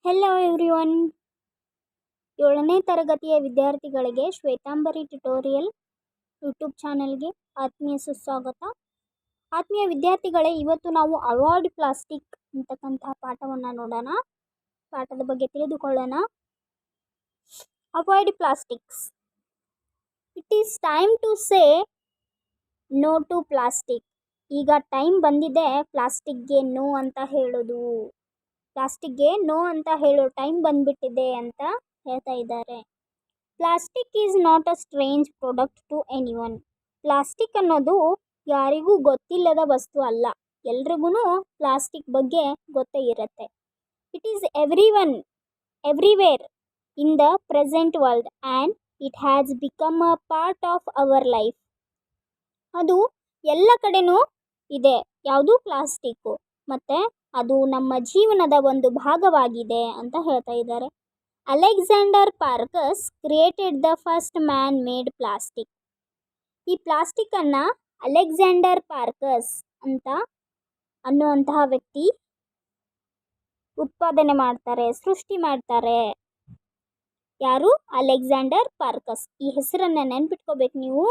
Hello everyone. 7ನೇ ತರಗತಿಯ ವಿದ್ಯಾರ್ಥಿಗಳಿಗೆ ಶ್ವೇತಾಂಬರಿ tutorial YouTube ಚಾನೆಲ್ಗೆ ಆತ್ಮೀಯ ಸುಸ್ವಾಗತ. ಆತ್ಮೀಯ ವಿದ್ಯಾರ್ಥಿಗಳೇ, ಇವತ್ತು ನಾವು ಅವಾಯ್ಡ್ ಪ್ಲಾಸ್ಟಿಕ್ ಅಂತಕ್ಕಂತಹ ಪಾಠವನ್ನು ನೋಡೋಣ. ಪಾಠದ ಬಗ್ಗೆ ತಿಳಿದುಕೊಳ್ಳೋಣ. Avoid plastics. It is time to say no to plastic. ಈಗ ಟೈಮ್ ಬಂದಿದೆ ಪ್ಲಾಸ್ಟಿಕ್ಗೆ ನೋ ಅಂತ ಹೇಳೋದು. ಪ್ಲಾಸ್ಟಿಕ್ಗೆ ನೋ ಅಂತ ಹೇಳೋ ಟೈಮ್ ಬಂದ್ಬಿಟ್ಟಿದೆ ಅಂತ ಹೇಳ್ತಾ ಇದ್ದಾರೆ. Plastic is not a strange product to anyone. Plastic ಅನ್ನೋದು ಯಾರಿಗೂ ಗೊತ್ತಿಲ್ಲದ ವಸ್ತು ಅಲ್ಲ. ಎಲ್ರಿಗೂ ಪ್ಲಾಸ್ಟಿಕ್ ಬಗ್ಗೆ ಗೊತ್ತೇ ಇರುತ್ತೆ. It is everywhere in the present world and it has become a part of our life. ಅದು ಎಲ್ಲ ಕಡೆನೂ ಇದೆ, ಯಾವುದು ಪ್ಲಾಸ್ಟಿಕ್ಕು, ಮತ್ತು ಅದು ನಮ್ಮ ಜೀವನದ ಒಂದು ಭಾಗವಾಗಿದೆ ಅಂತ ಹೇಳ್ತಾ ಇದ್ದಾರೆ. Alexander Parkes created the first man made plastic. ಈ ಪ್ಲಾಸ್ಟಿಕ್ಕನ್ನು ಅಲೆಕ್ಸಾಂಡರ್ ಪಾರ್ಕಸ್ ಅನ್ನುವಂತಹ ವ್ಯಕ್ತಿ ಉತ್ಪಾದನೆ ಮಾಡ್ತಾರೆ, ಸೃಷ್ಟಿ ಮಾಡ್ತಾರೆ. ಯಾರು? ಅಲೆಕ್ಸಾಂಡರ್ ಪಾರ್ಕಸ್. ಈ ಹೆಸರನ್ನು ನೆನ್ಪಿಟ್ಕೋಬೇಕು ನೀವು.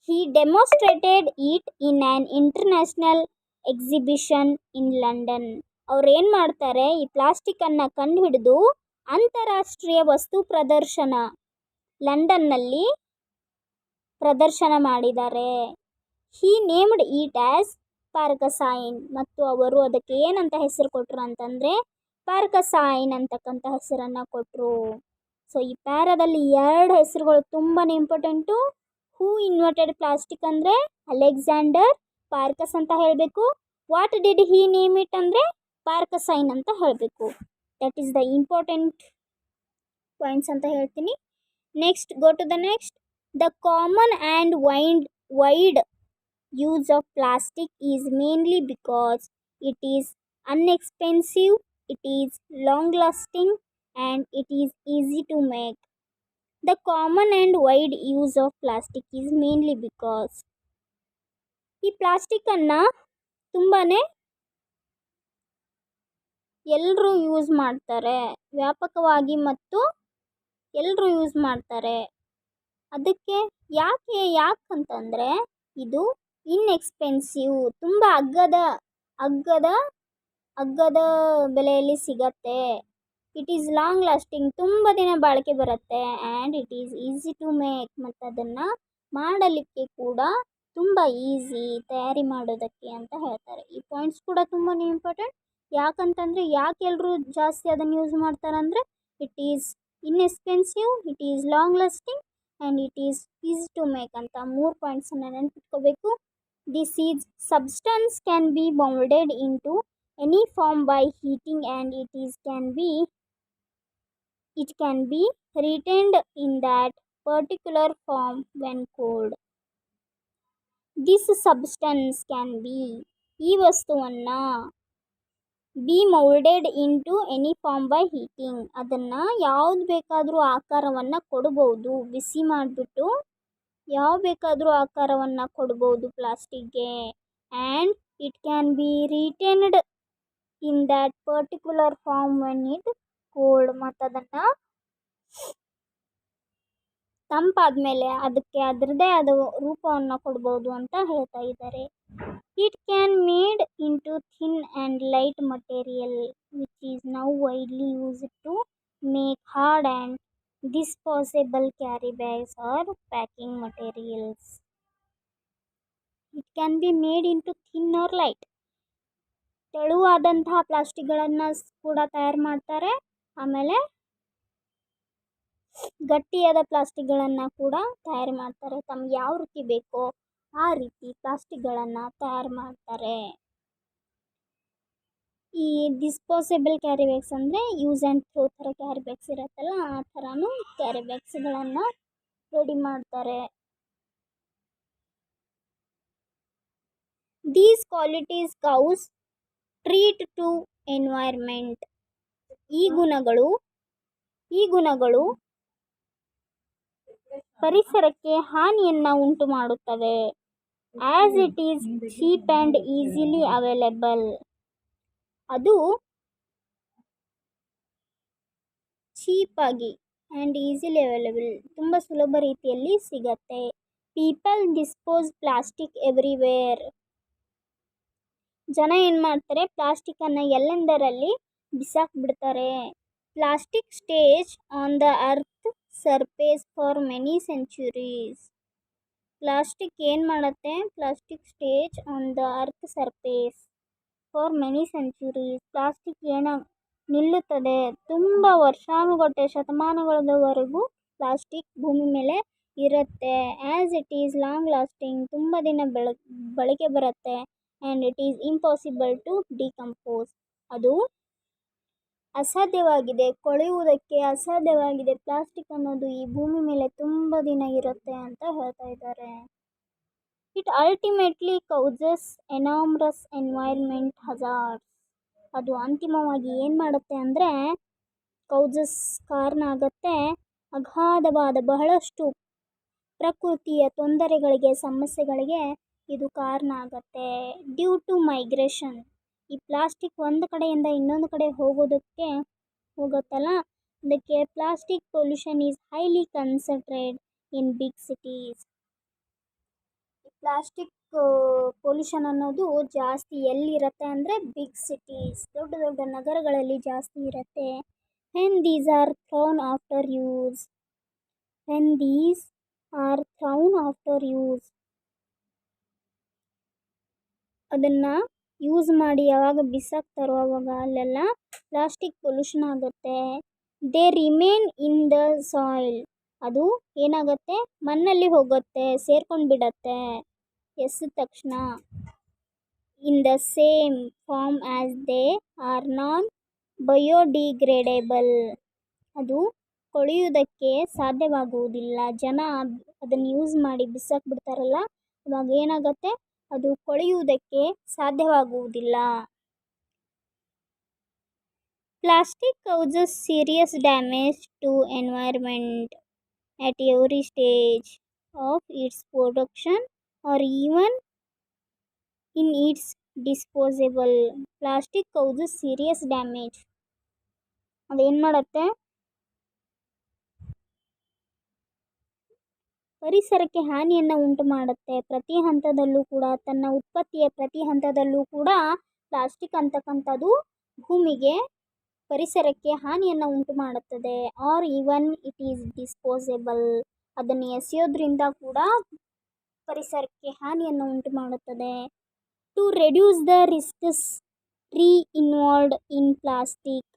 He demonstrated it in an international exhibition in London. ಅವ್ರು ಏನು ಮಾಡ್ತಾರೆ, ಈ ಪ್ಲಾಸ್ಟಿಕ್ಕನ್ನು ಕಂಡುಹಿಡಿದು ಅಂತಾರಾಷ್ಟ್ರೀಯ ವಸ್ತು ಪ್ರದರ್ಶನ ಲಂಡನ್ನಲ್ಲಿ ಪ್ರದರ್ಶನ ಮಾಡಿದ್ದಾರೆ. ಹಿ ನೇಮ್ಡ್ ಇಟ್ ಆ್ಯಸ್ ಪಾರ್ಕಸೈನ್. ಮತ್ತು ಅವರು ಅದಕ್ಕೆ ಏನಂತ ಹೆಸರು ಕೊಟ್ಟರು ಅಂತಂದರೆ ಪಾರ್ಕಸೈನ್ ಅಂತಕ್ಕಂಥ ಹೆಸರನ್ನು ಕೊಟ್ಟರು. ಸೊ ಈ ಪ್ಯಾರಾದಲ್ಲಿ 2 ಹೆಸರುಗಳು ತುಂಬಾ ಇಂಪಾರ್ಟೆಂಟು. ಹೂ ಇನ್ವೆಂಟೆಡ್ ಪ್ಲಾಸ್ಟಿಕ್ ಅಂದರೆ ಅಲೆಕ್ಸಾಂಡರ್ ಪಾರ್ಕಸ್ ಅಂತ ಹೇಳಬೇಕು. What did he name it ಅಂದರೆ ಪಾರ್ಕಸೈನ್ ಅಂತ ಹೇಳಬೇಕು. That is the important points ಅಂತ ಹೇಳ್ತೀನಿ. Next, go to the next. The common and wide use of plastic is mainly because it is unexpensive, it is long lasting and it is easy to make. The common and wide use of plastic is mainly because ಈ ಪ್ಲಾಸ್ಟಿಕ್ಕನ್ನು ತುಂಬಾ ಎಲ್ಲರೂ use ಮಾಡ್ತಾರೆ, ವ್ಯಾಪಕವಾಗಿ ಮತ್ತು ಎಲ್ಲರೂ use ಮಾಡ್ತಾರೆ. ಅದಕ್ಕೆ ಯಾಕಂತಂದರೆ ಇದು ಇನ್ಎಕ್ಸ್ಪೆನ್ಸಿವ್, ತುಂಬ ಅಗ್ಗದ ಬೆಲೆಯಲ್ಲಿ ಸಿಗತ್ತೆ. ಇಟ್ ಈಸ್ ಲಾಂಗ್ ಲಾಸ್ಟಿಂಗ್, ತುಂಬ ದಿನ ಬಾಳಿಕೆ ಬರುತ್ತೆ. And it is easy to make, ಮತ್ತು ಅದನ್ನು ಮಾಡಲಿಕ್ಕೆ ಕೂಡ ತುಂಬ ಈಸಿ, ತಯಾರಿ ಮಾಡೋದಕ್ಕೆ ಅಂತ ಹೇಳ್ತಾರೆ. ಈ ಪಾಯಿಂಟ್ಸ್ ಕೂಡ ತುಂಬಾ ಇಂಪಾರ್ಟೆಂಟ್. ಯಾಕಂತಂದರೆ ಯಾಕೆ ಎಲ್ಲರೂ ಜಾಸ್ತಿ ಅದನ್ನು ಯೂಸ್ ಮಾಡ್ತಾರೆ ಅಂದರೆ it is inexpensive, it is long lasting and it is easy to make ಅಂತ 3 ಪಾಯಿಂಟ್ಸನ್ನು ನೆನಪಿಟ್ಕೋಬೇಕು. This is substance can be moulded into any form by heating and it can be retained in that particular form when cooled. This substance can be, ಈ ವಸ್ತುವನ್ನು be molded into any form by heating, ಅದನ್ನು ಯಾವ್ದು ಬೇಕಾದರೂ ಆಕಾರವನ್ನು ಕೊಡ್ಬೋದು. ಬಿಸಿ ಮಾಡಿಬಿಟ್ಟು ಯಾವ ಬೇಕಾದರೂ ಆಕಾರವನ್ನು ಕೊಡ್ಬೋದು ಪ್ಲಾಸ್ಟಿಕ್ಗೆ. And it can be retained in that particular form when it cold, ಮತ್ತು ಅದನ್ನು ತಂಪಾದ್ಮೇಲೆ ಅದಕ್ಕೆ ಅದರದೇ ಆದ ರೂಪವನ್ನು ಕೊಡ್ಬೋದು ಅಂತ ಹೇಳ್ತಾ ಇದ್ದಾರೆ. It can made into thin and light material which is now widely used to make hard and disposable carry bags or packing materials. It can be made into thin or light. ತೆಳುವಾದಂತಹ ಪ್ಲಾಸ್ಟಿಕ್ಗಳನ್ನು ಕೂಡ ತಯಾರು ಮಾಡ್ತಾರೆ. ಆಮೇಲೆ ಗಟ್ಟಿಯಾದ ಪ್ಲಾಸ್ಟಿಕ್ಗಳನ್ನು ಕೂಡ ತಯಾರು ಮಾಡ್ತಾರೆ. ತಮ್ಗೆ ಯಾವ ರೀತಿ ಬೇಕೋ ಆ ರೀತಿ ಪ್ಲಾಸ್ಟಿಕ್ಗಳನ್ನು ತಯಾರು ಮಾಡ್ತಾರೆ. ಈ ಡಿಸ್ಪೋಸೇಬಲ್ ಕ್ಯಾರಿ ಬ್ಯಾಗ್ಸ್ ಅಂದರೆ ಯೂಸ್ ಆ್ಯಂಡ್ ಥ್ರೋ ಥರ ಕ್ಯಾರಿ ಬ್ಯಾಗ್ಸ್ ಇರುತ್ತಲ್ಲ, ಆ ಥರನೂ ಕ್ಯಾರಿ ಬ್ಯಾಗ್ಸ್ಗಳನ್ನು ರೆಡಿ ಮಾಡ್ತಾರೆ. These qualities cause threat to environment. ಈ ಗುಣಗಳು ಪರಿಸರಕ್ಕೆ ಹಾನಿಯನ್ನು ಉಂಟು ಮಾಡುತ್ತವೆ. As it is cheap and easily available. ಅದು ಚೀಪಾಗಿ ಆ್ಯಂಡ್ ಈಸಿಲಿ ಅವೈಲೇಬಲ್, ತುಂಬ ಸುಲಭ ರೀತಿಯಲ್ಲಿ ಸಿಗತ್ತೆ. People dispose plastic everywhere. ಜನ ಏನು ಮಾಡ್ತಾರೆ, ಪ್ಲಾಸ್ಟಿಕ್ಕನ್ನು ಎಲ್ಲೆಂದರಲ್ಲಿ ಬಿಸಾಕ್ಬಿಡ್ತಾರೆ. Plastic stays on the earth surface for many centuries. Plastic ಏನು ಮಾಡುತ್ತೆ, plastic stays on the earth surface for many centuries. Plastic ನಿಲ್ಲುತ್ತದೆ ತುಂಬ ವರ್ಷಾನುಗಟ್ಟಲೆ, ಶತಮಾನಗಳವರೆಗೂ ಪ್ಲಾಸ್ಟಿಕ್ ಭೂಮಿ ಮೇಲೆ ಇರುತ್ತೆ. As it is long lasting, ತುಂಬ ದಿನ ಬಳಕೆ ಬರುತ್ತೆ. And it is impossible to decompose, ಅದು ಅಸಾಧ್ಯವಾಗಿದೆ, ಕೊಳೆಯುವುದಕ್ಕೆ ಅಸಾಧ್ಯವಾಗಿದೆ. ಪ್ಲಾಸ್ಟಿಕ್ ಅನ್ನೋದು ಈ ಭೂಮಿ ಮೇಲೆ ತುಂಬ ದಿನ ಇರುತ್ತೆ ಅಂತ ಹೇಳ್ತಾ ಇದ್ದಾರೆ. It ultimately causes enormous environment hazards. ಅದು ಅಂತಿಮವಾಗಿ ಏನು ಮಾಡುತ್ತೆ ಅಂದರೆ ಕಾರಣ ಆಗುತ್ತೆ ಅಗಾಧವಾದ ಬಹಳಷ್ಟು ಪ್ರಕೃತಿಯ ತೊಂದರೆಗಳಿಗೆ, ಸಮಸ್ಯೆಗಳಿಗೆ ಇದು ಕಾರಣ ಆಗುತ್ತೆ. ಡ್ಯೂ ಟು ಮೈಗ್ರೇಷನ್, ಈ ಪ್ಲಾಸ್ಟಿಕ್ ಒಂದು ಕಡೆಯಿಂದ ಇನ್ನೊಂದು ಕಡೆ ಹೋಗುತ್ತಲ್ಲ, ಅದಕ್ಕೆ plastic pollution is highly concentrated in big cities. Plastic pollution ಅನ್ನೋದು ಜಾಸ್ತಿ ಎಲ್ಲಿರುತ್ತೆ ಅಂದರೆ ಬಿಗ್ ಸಿಟೀಸ್, ದೊಡ್ಡ ದೊಡ್ಡ ನಗರಗಳಲ್ಲಿ ಜಾಸ್ತಿ ಇರುತ್ತೆ. When these are thrown after use, ಅದನ್ನು ಯೂಸ್ ಮಾಡಿ ಯಾವಾಗ ಬಿಸಾಕ್ತಾರೋ ಅವಾಗ ಅಲ್ಲೆಲ್ಲ ಪ್ಲಾಸ್ಟಿಕ್ ಪೊಲ್ಯೂಷನ್ ಆಗುತ್ತೆ. They remain in the soil, ಅದು ಏನಾಗುತ್ತೆ, ಮಣ್ಣಲ್ಲಿ ಹೋಗುತ್ತೆ, ಸೇರ್ಕೊಂಡು ಬಿಡತ್ತೆ ಎಸೆದ ತಕ್ಷಣ. In the same form as they are non biodegradable, ಅದು ಕೊಳೆಯುವುದಕ್ಕೆ ಸಾಧ್ಯವಾಗುವುದಿಲ್ಲ. ಜನ ಅದನ್ನು ಯೂಸ್ ಮಾಡಿ ಬಿಸಾಕ್ಬಿಡ್ತಾರಲ್ಲ, ಅವಾಗ ಏನಾಗುತ್ತೆ, ಅದು ಕೊಳೆಯುವುದಕ್ಕೆ ಸಾಧ್ಯವಾಗುವುದಿಲ್ಲ. Plastic causes serious damage to environment at every stage of its production or even in its disposal. Plastic causes serious damage. ಅದೇನು ಮಾಡುತ್ತೆ, ಪರಿಸರಕ್ಕೆ ಹಾನಿಯನ್ನು ಉಂಟು ಮಾಡುತ್ತೆ. ಪ್ರತಿ ಹಂತದಲ್ಲೂ ಕೂಡ, ತನ್ನ ಉತ್ಪತ್ತಿಯ ಪ್ರತಿ ಹಂತದಲ್ಲೂ ಕೂಡ ಪ್ಲಾಸ್ಟಿಕ್ ಅಂತಕ್ಕಂಥದ್ದು ಭೂಮಿಗೆ, ಪರಿಸರಕ್ಕೆ ಹಾನಿಯನ್ನು ಉಂಟು ಮಾಡುತ್ತದೆ. Or even it is disposable, ಅದನ್ನು ಎಸೆಯೋದ್ರಿಂದ ಕೂಡ ಪರಿಸರಕ್ಕೆ ಹಾನಿಯನ್ನು ಉಂಟು ಮಾಡುತ್ತದೆ. To reduce the risks involved in plastic,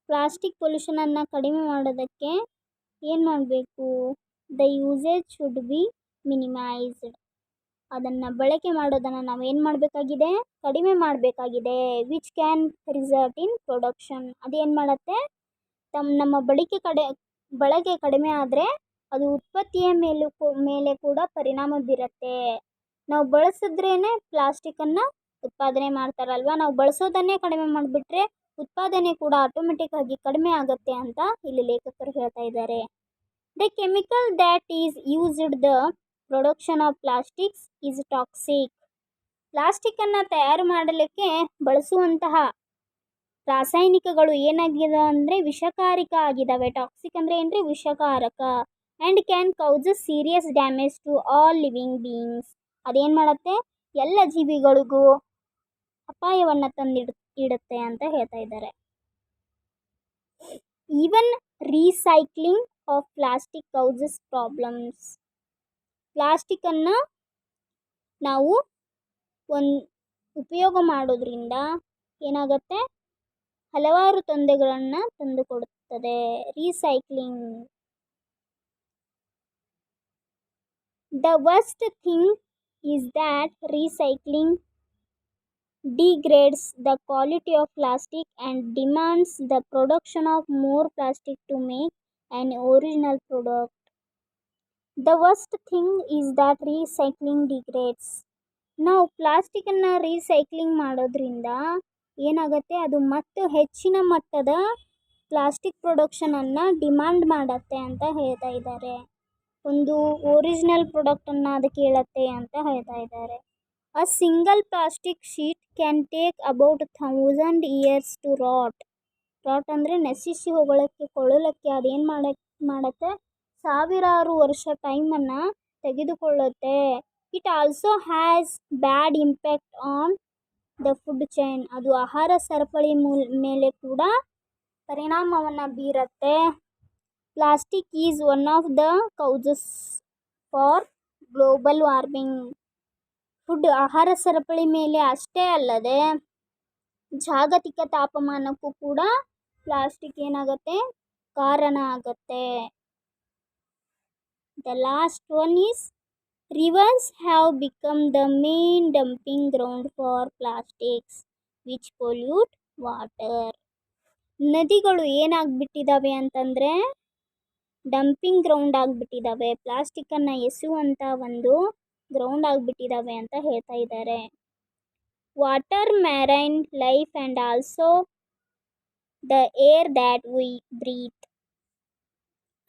plastic ಪೊಲ್ಯೂಷನನ್ನು ಕಡಿಮೆ ಮಾಡೋದಕ್ಕೆ ಏನು ಮಾಡಬೇಕು, the usage should be minimised. ಅದನ್ನು ಬಳಕೆ ಮಾಡೋದನ್ನು ನಾವು ಏನು ಮಾಡಬೇಕಾಗಿದೆ, ಕಡಿಮೆ ಮಾಡಬೇಕಾಗಿದೆ. Which can result in production, ಅದೇನು ಮಾಡುತ್ತೆ, ನಮ್ಮ ಬಳಕೆ ಕಡಿಮೆ ಆದರೆ ಅದು ಉತ್ಪತ್ತಿಯ ಮೇಲೆ ಕೂಡ ಪರಿಣಾಮ ಬೀರುತ್ತೆ. ನಾವು ಬಳಸಿದ್ರೇ ಪ್ಲಾಸ್ಟಿಕ್ಕನ್ನು ಉತ್ಪಾದನೆ ಮಾಡ್ತಾರಲ್ವ, ನಾವು ಬಳಸೋದನ್ನೇ ಕಡಿಮೆ ಮಾಡಿಬಿಟ್ರೆ ಉತ್ಪಾದನೆ ಕೂಡ ಆಟೋಮೆಟಿಕ್ಕಾಗಿ ಕಡಿಮೆ ಆಗುತ್ತೆ ಅಂತ ಇಲ್ಲಿ ಲೇಖಕರು ಹೇಳ್ತಾ ಇದ್ದಾರೆ. The chemical that is used the production of plastics is toxic. ಪ್ಲಾಸ್ಟಿಕ್ಕನ್ನು ತಯಾರು ಮಾಡಲಿಕ್ಕೆ ಬಳಸುವಂತಹ ರಾಸಾಯನಿಕಗಳು ಏನಾಗಿದೆ ಅಂದರೆ ವಿಷಕಾರಕ ಆಗಿದ್ದಾವೆ. ಟಾಕ್ಸಿಕ್ ಅಂದರೆ ಏನ್ರಿ, ವಿಷಕಾರಕ. And can causes serious damage to all living beings. ಅದೇನು ಮಾಡುತ್ತೆ, ಎಲ್ಲ ಜೀವಿಗಳಿಗೂ ಅಪಾಯವನ್ನು ತಂದಿಡುತ್ತೆ ಅಂತ ಹೇಳ್ತಾ ಇದ್ದಾರೆ. Even recycling of plastic causes problems. ಪ್ಲಾಸ್ಟಿಕ್ಕನ್ನು ನಾವು ಉಪಯೋಗ ಮಾಡೋದ್ರಿಂದ ಏನಾಗುತ್ತೆ, ಹಲವಾರು ತೊಂದರೆಗಳನ್ನು ತಂದುಕೊಡುತ್ತದೆ. Recycling, the worst thing is that recycling degrades the quality of plastic and demands the production of more plastic to make an original product. The worst thing is that recycling degrades. ನಾವು ಪ್ಲಾಸ್ಟಿಕ್ಕನ್ನು recycling ಮಾಡೋದ್ರಿಂದ ಏನಾಗುತ್ತೆ, ಅದು ಮತ್ತು ಹೆಚ್ಚಿನ ಮಟ್ಟದ plastic ಪ್ರೊಡಕ್ಷನನ್ನು demand ಮಾಡುತ್ತೆ ಅಂತ ಹೇಳ್ತಾ ಇದ್ದಾರೆ. ಒಂದು ಒರಿಜಿನಲ್ ಪ್ರಾಡಕ್ಟನ್ನು ಅದು ಕೇಳುತ್ತೆ ಅಂತ ಹೇಳ್ತಾ ಇದ್ದಾರೆ. A single plastic sheet can take about 1,000 years to rot. Rot ಅಂದರೆ ನಶಿಸಿ ಹೋಗೋಳಕ್ಕೆ ಕೊಳ್ಳಕ್ಕೆ ಅದೇನು ಮಾಡುತ್ತೆ ಸಾವಿರಾರು ವರ್ಷ ಟೈಮನ್ನು ತೆಗೆದುಕೊಳ್ಳುತ್ತೆ. It also has bad impact on the food chain. ಅದು ಆಹಾರ ಸರಪಳಿ ಮೇಲೆ ಕೂಡ ಪರಿಣಾಮವನ್ನು ಬೀರುತ್ತೆ. Plastic is one of the causes for global warming. ಆಹಾರ ಸರಪಳಿ ಮೇಲೆ ಅಷ್ಟೇ ಅಲ್ಲದೆ ಜಾಗತಿಕ ತಾಪಮಾನಕ್ಕೂ ಕೂಡ ಪ್ಲಾಸ್ಟಿಕ್ ಏನಾಗುತ್ತೆ ಕಾರಣ ಆಗುತ್ತೆ. The last one is rivers have become the main dumping ground for plastics which pollute water. ನದಿಗಳು ಏನಾಗ್ಬಿಟ್ಟಿದ್ದಾವೆ ಅಂತಂದರೆ ಡಂಪಿಂಗ್ ಗ್ರೌಂಡ್ ಆಗಿಬಿಟ್ಟಿದ್ದಾವೆ. ಪ್ಲಾಸ್ಟಿಕ್ಕನ್ನು ಎಸೆಯುವಂಥ ಒಂದು ಗ್ರೌಂಡ್ ಆಗಿಬಿಟ್ಟಿದ್ದಾವೆ ಅಂತ ಹೇಳ್ತಾ ಇದ್ದಾರೆ. Water marine life and also the air that we breathe.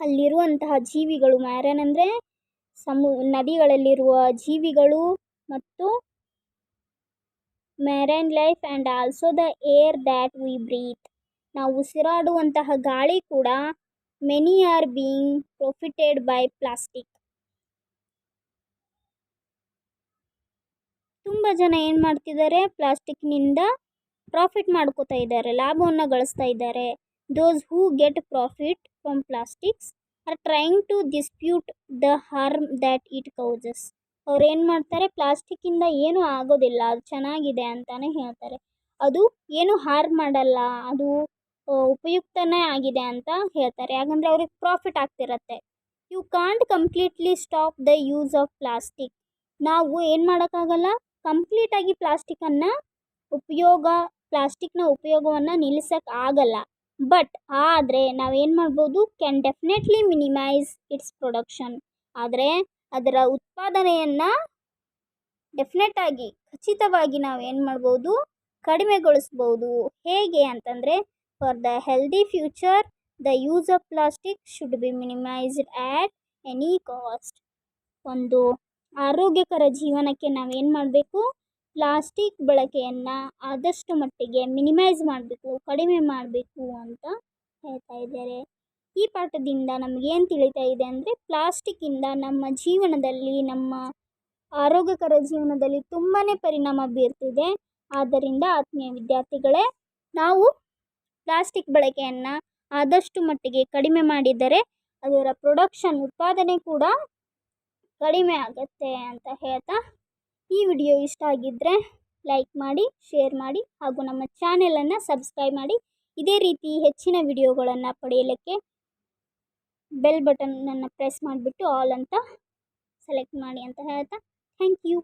ಅಲ್ಲಿರುವಂತಹ ಜೀವಿಗಳು, ಮ್ಯಾರೈನ್ ಅಂದರೆ ನದಿಗಳಲ್ಲಿರುವ ಜೀವಿಗಳು ಮತ್ತು marine life and also the air that we breathe. ನಾವು ಉಸಿರಾಡುವಂತಹ ಗಾಳಿ ಕೂಡ many are being profited by plastic. ತುಂಬ ಜನ ಏನು ಮಾಡ್ತಿದ್ದಾರೆ, ಪ್ಲಾಸ್ಟಿಕ್ನಿಂದ ಪ್ರಾಫಿಟ್ ಮಾಡ್ಕೋತಾ ಇದ್ದಾರೆ, ಲಾಭವನ್ನು ಗಳಿಸ್ತಾ ಇದ್ದಾರೆ. Those who get profit from plastics are trying to dispute the harm that it causes. ಅವ್ರು ಏನು ಮಾಡ್ತಾರೆ, ಪ್ಲಾಸ್ಟಿಕ್ಕಿಂದ ಏನೂ ಆಗೋದಿಲ್ಲ, ಅದು ಚೆನ್ನಾಗಿದೆ ಅಂತಲೇ ಹೇಳ್ತಾರೆ. ಅದು ಏನು ಹಾರ್ಮ್ ಮಾಡಲ್ಲ, ಅದು ಉಪಯುಕ್ತನೇ ಆಗಿದೆ ಅಂತ ಹೇಳ್ತಾರೆ. ಯಾಕಂದರೆ ಅವ್ರಿಗೆ ಪ್ರಾಫಿಟ್ ಆಗ್ತಿರತ್ತೆ. You can't completely stop the use of plastic. ನಾವು ಏನು ಮಾಡೋಕ್ಕಾಗಲ್ಲ, ಕಂಪ್ಲೀಟಾಗಿ ಪ್ಲಾಸ್ಟಿಕ್ನ ಉಪಯೋಗವನ್ನು ನಿಲ್ಲಿಸೋಕ್ಕೆ ಆಗಲ್ಲ. ಬಟ್ ಆದರೆ ನಾವೇನು ಮಾಡ್ಬೋದು, can definitely minimise its production. ಆದರೆ ಅದರ ಉತ್ಪಾದನೆಯನ್ನು ಖಚಿತವಾಗಿ ನಾವೇನು ಮಾಡ್ಬೋದು, ಕಡಿಮೆಗೊಳಿಸ್ಬೋದು. ಹೇಗೆ ಅಂತಂದರೆ for the healthy future the use of plastic should be minimised at any cost. ಒಂದು ಆರೋಗ್ಯಕರ ಜೀವನಕ್ಕೆ ನಾವೇನು ಮಾಡಬೇಕು, ಪ್ಲಾಸ್ಟಿಕ್ ಬಳಕೆಯನ್ನು ಆದಷ್ಟು ಮಟ್ಟಿಗೆ ಮಿನಿಮೈಸ್ ಮಾಡಬೇಕು, ಕಡಿಮೆ ಮಾಡಬೇಕು ಅಂತ ಹೇಳ್ತಾ ಇದ್ದಾರೆ. ಈ ಪಾಠದಿಂದ ನಮಗೇನು ತಿಳಿತಾ ಇದೆ ಅಂದರೆ ಪ್ಲಾಸ್ಟಿಕ್ಕಿಂದ ನಮ್ಮ ಜೀವನದಲ್ಲಿ, ನಮ್ಮ ಆರೋಗ್ಯಕರ ಜೀವನದಲ್ಲಿ ತುಂಬಾ ಪರಿಣಾಮ ಬೀರ್ತಿದೆ. ಆದ್ದರಿಂದ ಆತ್ಮೀಯ ವಿದ್ಯಾರ್ಥಿಗಳೇ, ನಾವು ಪ್ಲಾಸ್ಟಿಕ್ ಬಳಕೆಯನ್ನು ಆದಷ್ಟು ಮಟ್ಟಿಗೆ ಕಡಿಮೆ ಮಾಡಿದರೆ ಅದರ ಉತ್ಪಾದನೆ ಕೂಡ ಕಡಿಮೆ ಆಗುತ್ತೆ ಅಂತ ಹೇಳ್ತಾ, ಈ ವಿಡಿಯೋ ಇಷ್ಟ ಆಗಿದ್ದರೆ ಲೈಕ್ ಮಾಡಿ, ಶೇರ್ ಮಾಡಿ ಹಾಗೂ ನಮ್ಮ ಚಾನೆಲನ್ನು ಸಬ್ಸ್ಕ್ರೈಬ್ ಮಾಡಿ. ಇದೇ ರೀತಿ ಹೆಚ್ಚಿನ ವಿಡಿಯೋಗಳನ್ನು ಪಡೆಯಲಿಕ್ಕೆ ಬೆಲ್ ಬಟನನ್ನು ಪ್ರೆಸ್ ಮಾಡಿಬಿಟ್ಟು ಆಲ್ ಅಂತ ಸೆಲೆಕ್ಟ್ ಮಾಡಿ ಅಂತ ಹೇಳ್ತಾ ಥ್ಯಾಂಕ್ ಯು.